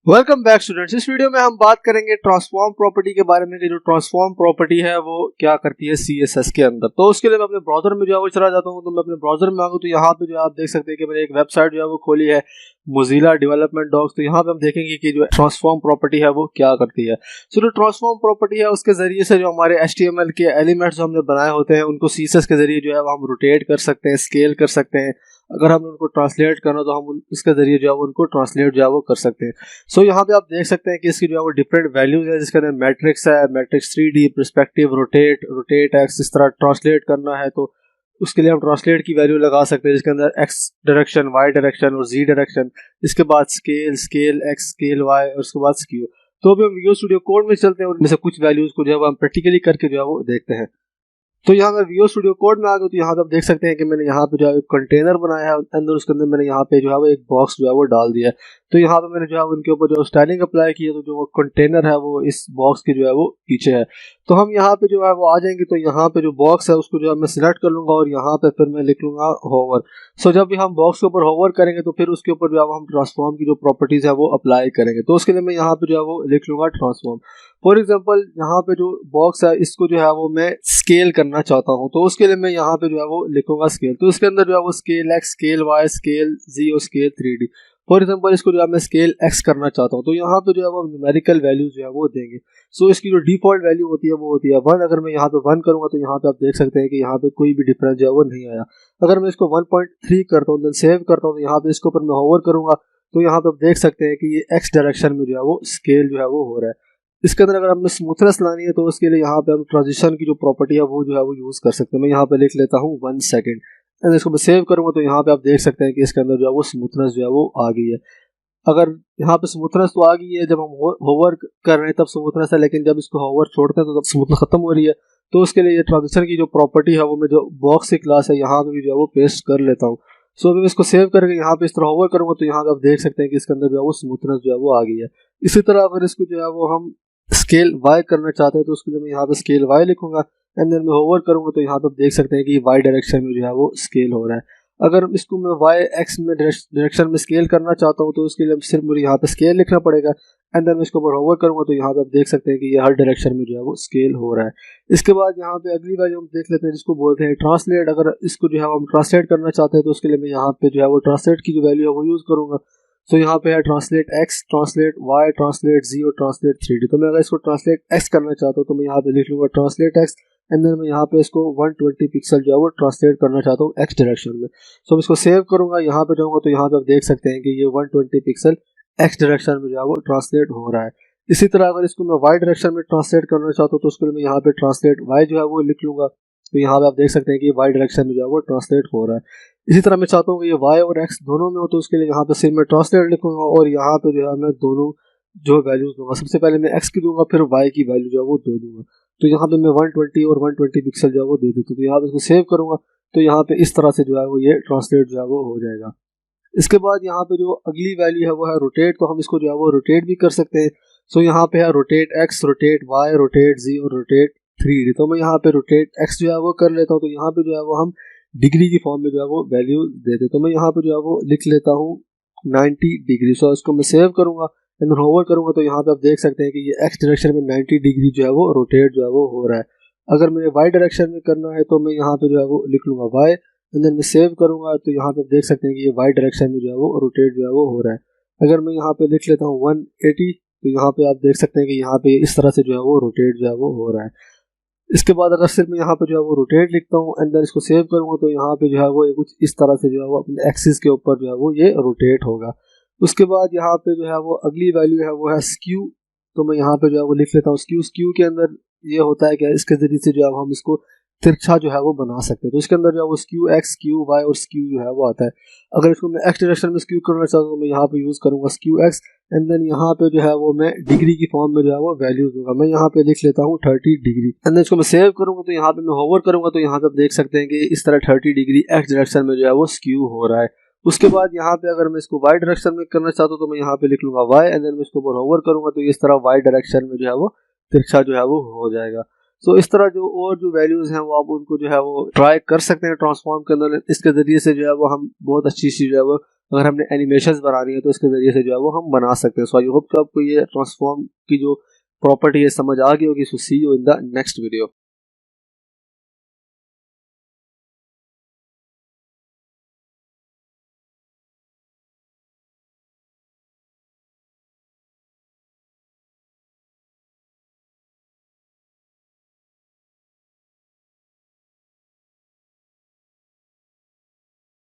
Welcome back students. इस video में हम बात करेंगे ट्रांसफॉर्म प्रॉपर्टी के बारे में कि जो ट्रांसफॉर्म प्रॉपर्टी है वो क्या करती है सीएसएस के अंदर। तो उसके लिए मैं अपने ब्राउजर में जो है वो चला जाता हूँ। तो मैं अपने ब्राउजर में आ गया तो यहाँ पे जो है आप देख सकते हैं कि मैंने एक वेबसाइट जो है वो खोली है मोजिला डेवलपमेंट डॉक्स। तो यहाँ पे हम देखेंगे कि जो ट्रांसफॉर्म प्रॉपर्टी है वो क्या करती है। सो जो ट्रांसफॉर्म प्रॉपर्टी है उसके जरिए से जो हमारे HTML के एलिमेंट्स जो हमने बनाए होते हैं उनको सीएसएस के जरिए जो है वो हम रोटेट कर सकते हैं, स्केल कर सकते हैं। अगर हमें उनको ट्रांसलेट करना तो हम इसके जरिए जो है वो उनको ट्रांसलेट जो है वो कर सकते हैं। सो यहाँ पे आप देख सकते हैं कि इसकी जो है वो डिफरेंट वैल्यूज है, जिसके अंदर मैट्रिक्स है, matrix 3D, perspective, rotate, rotate x. इस तरह ट्रांसलेट करना है तो उसके लिए हम ट्रांसलेट की वैल्यू लगा सकते हैं, जिसके अंदर एक्स डायरेक्शन, वाई डायरेक्शन और जी डायरेक्शन। इसके बाद scale, scale X, scale Y और उसके बाद स्क्यू। तो अभी हम विजुअल स्टूडियो कोड में चलते हैं और इनमें से कुछ वैल्यूज को जो है वो हम प्रैक्टिकली करके जो है वो देखते हैं। तो यहाँ मैं विजुअल स्टूडियो कोड में आ गया। तो यहाँ पे आप देख सकते हैं कि मैंने यहाँ पे जो है कंटेनर बनाया है अंदर, उसके अंदर मैंने यहाँ पे जो है वो एक बॉक्स जो है वो डाल दिया है। तो यहाँ पे मैंने जो है उनके ऊपर जो स्टाइलिंग अप्लाई की है, तो जो वो कंटेनर है वो इस बॉक्स के जो है वो पीछे है। तो हम यहाँ पे जो है वो आ जाएंगे तो यहाँ पे जो बॉक्स है उसको जो है मैं सिलेक्ट कर लूंगा और यहाँ पे फिर मैं लिख लूंगा होवर। सो जब भी हम बॉक्स के ऊपर होवर करेंगे तो फिर उसके ऊपर जो है हम ट्रांसफॉर्म की जो प्रॉपर्टीज है वो अप्लाई करेंगे। तो उसके लिए मैं यहाँ पे जो है वो लिख लूंगा ट्रांसफॉर्म। फॉर एग्जाम्पल यहाँ पे जो बॉक्स है इसको जो है वो मैं स्केल करना चाहता हूँ, तो उसके लिए मैं यहाँ पे जो है वो लिखूंगा स्केल। तो इसके अंदर जो है वो scale X, scale Y, scale Z और स्केल 3D। फॉर एग्जाम्पल इसको जो है मैं स्केल एक्स करना चाहता हूँ, तो यहाँ पे जो है वो न्यूमेरिकल वैल्यू जो है वो देंगे। सो इसकी जो डिफॉल्ट वैल्यू होती है वो होती है 1। अगर मैं यहाँ पे 1 करूँगा तो यहाँ पे आप देख सकते हैं कि यहाँ पे कोई भी डिफरेंस जो है वो नहीं आया। अगर मैं इसको 1.3 करता हूँ, देन सेव करता हूँ, तो यहाँ पे इसके ऊपर मैं होवर करूंगा तो यहाँ पे आप देख सकते हैं कि ये एक्स डायरेक्शन में जो है वो स्केल जो है वो हो रहा है। इसके अंदर अगर हमें स्मूथनेस लानी है तो उसके लिए यहाँ पे हम ट्रांजिशन की जो प्रॉपर्टी है वो जो है वो यूज कर सकते हैं। मैं यहाँ पे लिख लेता हूँ 1 सेकेंड एंड इसको मैं सेव करूंगा तो यहाँ पे आप देख सकते हैं कि इसके अंदर जो है वो स्मूथनेस जो है वो आ गई है। अगर यहाँ पे स्मूथनेस तो आ गई है, जब हम होवर कर रहे हैं तब स्मूथनेस है, लेकिन जब इसको होवर छोड़ते हैं तो तब स्मूथनेस खत्म हो रही है। तो उसके लिए ये ट्रांजिशन की जो प्रॉपर्टी है वो मैं जो बॉक्स की क्लास है यहाँ पे भी जो है वो पेस्ट कर लेता हूँ। सो अभी मैं इसको सेव करके यहाँ पे इस तरह होवर करूंगा तो यहाँ पे आप देख सकते हैं कि इसके अंदर जो है वो स्मूथनेस जो है वो आ गई है। इसी तरह अगर इसको जो है वो हम स्केल वाई करना चाहते हैं तो उसके लिए मैं यहाँ पे स्केल वाई लिखूंगा एंड देन मैं होवर करूंगा तो यहाँ पे आप देख सकते हैं कि वाई डायरेक्शन में जो है वो स्केल हो रहा है। अगर इसको मैं वाई एक्स में डायरेक्शन में स्केल करना चाहता हूँ तो उसके लिए सिर्फ मुझे यहाँ पे स्केल लिखना पड़ेगा एंड देन मैं इसको ऊपर होवर करूंगा तो यहाँ पे आप देख सकते हैं कि ये हर डायरेक्शन में जो है वो स्केल हो रहा है। इसके बाद यहाँ पे अगली वैल्यू हम देख लेते हैं जिसको बोलते हैं ट्रांसलेट। अगर इसको जो है हम ट्रांसलेट करना चाहते हैं तो उसके लिए मैं यहाँ पे जो है वो ट्रांसलेट की जो वैल्यू है वो यूज करूंगा। तो यहाँ पे है translate X, translate Y, translate Z और ट्रांसलेट 3D। तो मैं अगर इसको ट्रांसलेट एक्स करना चाहता हूँ तो मैं यहाँ पे लिख लूंगा ट्रांसलेट एक्स एंड देन मैं यहाँ पे इसको 120 पिक्सल जो है वो ट्रांसलेट करना चाहता हूँ एक्स डायरेक्शन में। सो मैं इसको सेव करूंगा, यहाँ पे जाऊंगा तो यहाँ पे आप देख सकते हैं कि ये 120 पिक्सल एक्स डायरेक्शन में जो है वो ट्रांसलेट हो रहा है। इसी तरह अगर इसको मैं वाई डायरेक्शन में ट्रांसलेट करना चाहता हूँ तो उसके लिए मैं यहाँ पे ट्रांसलेट वाई जो है वो लिख लूंगा। तो यहाँ पे आप देख सकते हैं कि वाई डायरेक्शन में जो है वो ट्रांसलेट हो रहा है। इसी तरह मैं चाहता हूँ कि ये वाई और एक्स दोनों में हो तो उसके लिए यहाँ पे सिर्फ मैं ट्रांसलेट लिखूंगा और यहाँ पे जो है मैं दोनों जो वैल्यूज दूंगा। सबसे पहले मैं एक्स की दूंगा, फिर वाई की वैल्यू जो है वो दो दूंगा। तो यहाँ पे मैं 120 और 120 पिक्सल जो है वो दे देता हूँ। तो यहाँ पे इसको सेव करूंगा तो यहाँ पे इस तरह से जो है वो ये ट्रांसलेट जो है वो हो जाएगा। इसके बाद यहाँ पे जो अगली वैल्यू है वो है रोटेट। तो हम इसको जो है वो रोटेट भी कर सकते हैं। सो यहाँ पे है rotate X, rotate Y, rotate Z और रोटेट 3D। तो मैं यहाँ पे रोटेट एक्स जो है वो कर लेता हूँ। तो यहाँ पे जो है वो हम डिग्री की फॉर्म में जो है वो वैल्यू देते। तो मैं यहाँ पे जो है वो लिख लेता हूँ 90 डिग्री। सो इसको मैं सेव करूंगा एंड होवर करूंगा तो यहाँ पे आप देख सकते हैं कि ये एक्स डायरेक्शन में 90 डिग्री जो है वो रोटेट जो है वो हो रहा है। अगर मुझे वाई डायरेक्शन में करना है तो मैं यहाँ पे जो है वो लिख लूंगा वाई एंड देन मैं सेव करूंगा तो यहाँ पे आप देख सकते हैं कि ये वाई डायरेक्शन में जो है वो रोटेट जो है वो हो रहा है। अगर मैं यहाँ पे लिख लेता हूँ 180 तो यहाँ पे आप देख सकते हैं कि यहाँ पे इस तरह से जो है वो रोटेट जो है वो हो रहा है। इसके बाद अगर सिर्फ मैं यहाँ पे जो है वो रोटेट लिखता हूँ एंड देन इसको सेव करूँगा तो यहाँ पे जो है वो कुछ इस तरह से जो है वो अपने एक्सिस के ऊपर जो है वो ये रोटेट होगा। उसके बाद यहाँ पे जो है वो अगली वैल्यू है वो है स्क्यू। तो मैं यहाँ पे जो है वो लिख लेता हूँ स्क्यू। स्क्यू के अंदर ये होता है कि इसके जरिए से जो है हम इसको तिरछा जो है वो बना सकते हैं। तो इसके अंदर जो है वो स्क्यू एक्स, स्क्यू वाई और स्क्यू जो है वो आता है। अगर इसको मैं एक्स डायरेक्शन में स्क्यू करना चाहता हूँ तो मैं यहाँ पे यूज करूंगा स्क्यू एक्स एंड देन यहाँ पे जो है वो मैं डिग्री की फॉर्म में जो है वो वैल्यूज दूंगा। मैं यहाँ पे लिख लेता हूँ 30 डिग्री एंड देन इसको मैं सेव करूंगा तो यहाँ पे मैं होवर करूंगा तो यहाँ पे आप देख सकते हैं कि इस तरह 30 डिग्री एक्स डायरेक्शन में जो है वो स्क्यू हो रहा है। उसके बाद यहाँ पे अगर मैं इसको वाई डायरेक्शन में करना चाहता हूँ तो मैं यहाँ पे लिख लूंगा वाई एंड देन मैं इसको ऊपर होवर करूंगा तो इस तरह वाई डायरेक्शन में जो है वो तिरछा जो है वो हो जाएगा। सो इस तरह जो और जो वैल्यूज हैं वो आप उनको जो है वो ट्राई कर सकते हैं ट्रांसफॉर्म के अंदर। इसके जरिए से जो है वो हम बहुत अच्छी सी जो है वो अगर हमने एनिमेशंस बनानी है तो इसके ज़रिए से जो है वो हम बना सकते हैं। सो आई होप कि आपको ये ट्रांसफॉर्म की जो प्रॉपर्टी है समझ आ गई होगी। So see you in the next video.